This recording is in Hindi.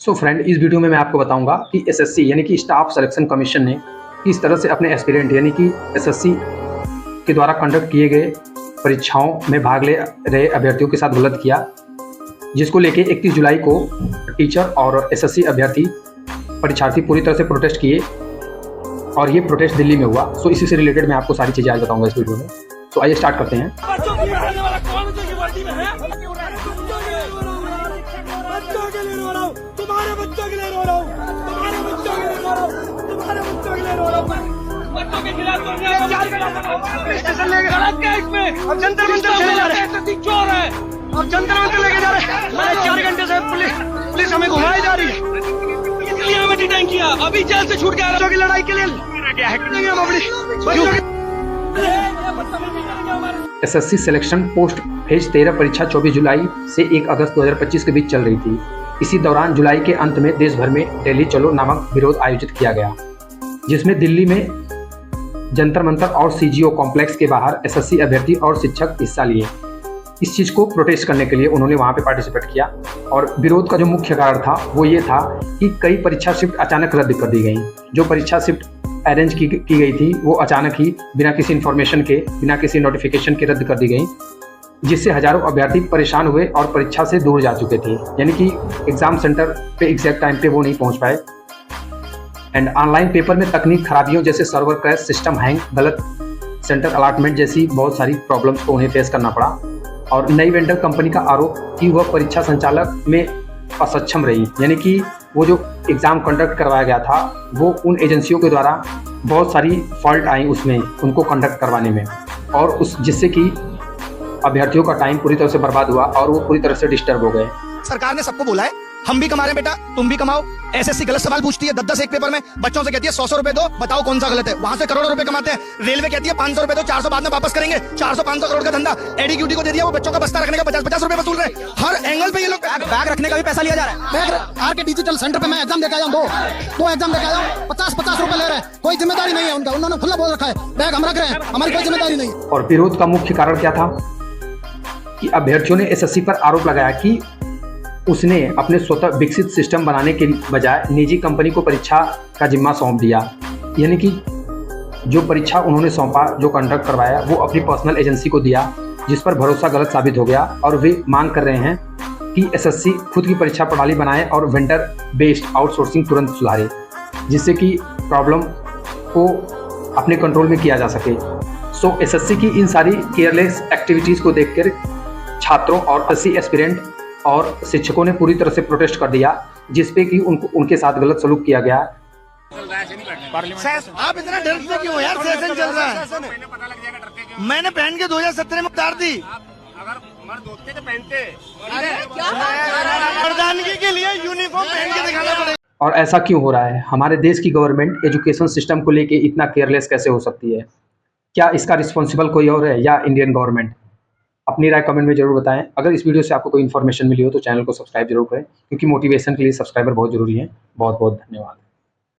सो फ्रेंड, इस वीडियो में मैं आपको बताऊंगा कि एसएससी यानी कि स्टाफ सिलेक्शन कमीशन ने किस तरह से अपने एस्पिरेंट यानी कि एसएससी के द्वारा कंडक्ट किए गए परीक्षाओं में भाग ले रहे अभ्यर्थियों के साथ गलत किया, जिसको लेके 31 जुलाई को टीचर और एसएससी अभ्यर्थी परीक्षार्थी पूरी तरह से प्रोटेस्ट किए और ये प्रोटेस्ट दिल्ली में हुआ। सो इसी से रिलेटेड मैं आपको सारी चीज़ें आज बताऊंगा इस वीडियो में। तो आइए स्टार्ट करते हैं। तुम्हारे बच्चों के लिए रो रहा हूँ, तुम्हारे बच्चों के लिए रो रहा हूँ, तुम्हारे बच्चों के लिए रो रहा हूँ। बच्चों के खिलाफ स्टेशन लेके गलत क्या इसमें? अब जंतर मंतर चले जा रहे हैं, चोर है। अब जंतर मंतर लेके जा रहे हैं। मैंने 4 घंटे से पुलिस हमें घुमाई जा रही है। इसलिए हमें डिटेन किया। अभी जेल से छूट गया बच्चों की लड़ाई के लिए। हम अपनी एसएससी सिलेक्शन पोस्ट फेज 13 परीक्षा 24 जुलाई से 1 अगस्त 2025 के बीच चल रही थी। इसी दौरान जुलाई के अंत में देश भर में दिल्ली चलो नामक विरोध आयोजित किया गया, जिसमें दिल्ली में जंतर मंतर और सीजीओ कॉम्प्लेक्स के बाहर एसएससी अभ्यर्थी और शिक्षक हिस्सा लिए। इस चीज़ को प्रोटेस्ट करने के लिए उन्होंने वहां पे पार्टिसिपेट किया। और विरोध का जो मुख्य कारण था वो ये था कि कई परीक्षा शिफ्ट अचानक रद्द कर दी गई। जो परीक्षा शिफ्ट अरेंज की गई थी वो अचानक ही बिना किसी इन्फॉर्मेशन के, बिना किसी नोटिफिकेशन के रद्द कर दी गई, जिससे हजारों अभ्यर्थी परेशान हुए और परीक्षा से दूर जा चुके थे। यानी कि एग्जाम सेंटर पे एग्जैक्ट टाइम पे वो नहीं पहुंच पाए। एंड ऑनलाइन पेपर में तकनीक खराबियों जैसे सर्वर क्रैश, सिस्टम हैंग, गलत सेंटर अलॉटमेंट जैसी बहुत सारी प्रॉब्लम्स को उन्हें फेस करना पड़ा। और नई वेंडर कंपनी का आरोप कि वह परीक्षा संचालक में असक्षम रही, यानी कि वो जो एग्ज़ाम कंडक्ट करवाया गया था वो उन एजेंसियों के द्वारा बहुत सारी फॉल्ट आई उसमें उनको कंडक्ट करवाने में, और जिससे कि अभ्यर्थियों का टाइम पूरी तरह से बर्बाद हुआ और वो पूरी तरह से डिस्टर्ब हो गए। सरकार ने सबको बोला है हम भी कमा रहे हैं बेटा, तुम भी कमाओ। एसएससी गलत सवाल पूछती है 10-10 एक पेपर में, बच्चों से कहती है 100 रुपए दो, बताओ कौन सा गलत है। वहां से करोड़ों रुपए कमाते हैं। रेलवे कहती है 500 रुपए दो, 400 बाद में वापस करेंगे। 400-500 करोड़ का धंधा एडीक्यूटी को दे दिया, वो बच्चों का बस्ता रखने का 50-50 रुपए वसूल रहे। हर एंगल पे ये लोग बैग रखने का भी पैसा लिया जा रहा है। बैग आर के डिजिटल सेंटर पे मैं एग्जाम देकर आया हूँ, दो एग्जाम देकर आया हूँ, 50-50 रुपए ले रहे हैं। कोई जिम्मेदारी नहीं है उनका, उन्होंने खुला बोल रखा है बैग हम रख रहे हैं, हमारी कोई जिम्मेदारी नहीं। और विरोध का मुख्य कारण क्या था कि अभ्यर्थियों ने एसएससी पर आरोप लगाया कि उसने अपने स्वतः विकसित सिस्टम बनाने के बजाय निजी कंपनी को परीक्षा का जिम्मा सौंप दिया। यानी कि जो परीक्षा उन्होंने सौंपा, जो कंडक्ट करवाया, वो अपनी पर्सनल एजेंसी को दिया, जिस पर भरोसा गलत साबित हो गया। और वे मांग कर रहे हैं कि एसएससी खुद की परीक्षा प्रणाली बनाए और वेंडर बेस्ड आउटसोर्सिंग तुरंत सुधारे, जिससे कि प्रॉब्लम को अपने कंट्रोल में किया जा सके। सो एसएससी की इन सारी केयरलेस एक्टिविटीज़ को देखकर छात्रों और एसएससी एस्पिरेंट और शिक्षकों ने पूरी तरह से प्रोटेस्ट कर दिया, जिसपे कि उनके साथ गलत सलूक किया गया। आप इतना डरते क्यों हो यार? सेशन चल रहा है। मैंने पहन के 2017 में उतार दी। अगर मर्द होते तो पहनते। मर्दानगी के लिए यूनिफॉर्म पहन के दिखाना पड़ेगा। और ऐसा क्यों हो रहा है? हमारे देश की गवर्नमेंट एजुकेशन सिस्टम को लेके इतना केयरलेस कैसे हो सकती है? क्या इसका रिस्पॉन्सिबल कोई और है या इंडियन गवर्नमेंट? अपनी राय कमेंट में जरूर बताएं। अगर इस वीडियो से आपको कोई इन्फॉर्मेशन मिली हो तो चैनल को सब्सक्राइब जरूर करें, क्योंकि मोटिवेशन के लिए सब्सक्राइबर बहुत जरूरी है। बहुत बहुत धन्यवाद।